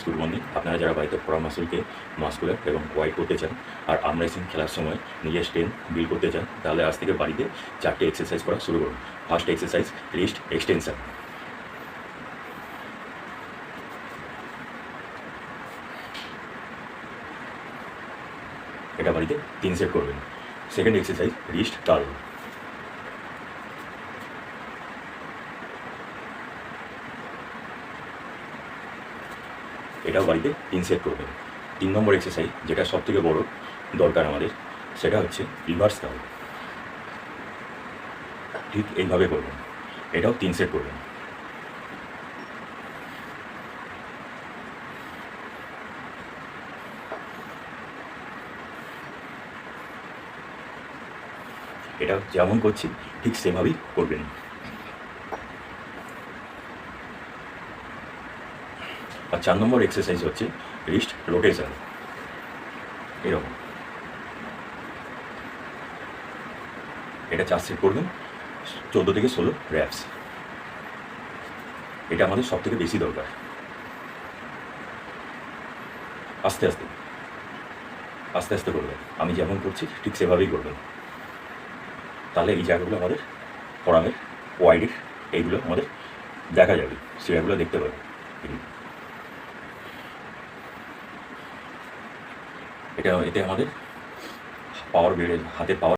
Good morning. আপনারা যারা বাড়িতে ফোরা মাসলকে মাস্কুলার এবং ওয়াইড করতে চান আর আর্ম রেসলিং খেলার সময় নিজের স্ট্রেংথ বিল্ড করতে চান, তাহলে আজ থেকে বাড়িতে 4টে এক্সারসাইজ করা শুরু করুন। First exercise wrist extension. এটা বাড়িতে 3 সেট করবেন। Second exercise wrist curl. এটাও বাড়িতে 3 সেট করবেন। 3 নম্বর এক্সারসাইজ, যেটা সব থেকে বড় দরকার আমাদের, সেটা হচ্ছে রিভার্স কার্ল। ঠিক এইভাবে করবেন। এটাও 3 সেট করবেন। এটা যেমন করছি ঠিক সেভাবেই করবেন। আর 4 নম্বর এক্সারসাইজ হচ্ছে রিস্ট রোটেশন। এরকম এটা 4 সেট করবেন, 14 থেকে 16 র্যাপস। এটা আমাদের সব থেকে বেশি দরকার। আস্তে আস্তে আস্তে আস্তে করবেন। আমি যেমন করছি ঠিক সেভাবেই করবেন। তাহলে এই জায়গাগুলো আমাদের ফোরামের ওয়াইডের এইগুলো আমাদের দেখা যাবে, সেগুলো দেখতে পাবে। এতে আমাদের পাওয়ার বেড়ে, হাতের পাওয়ার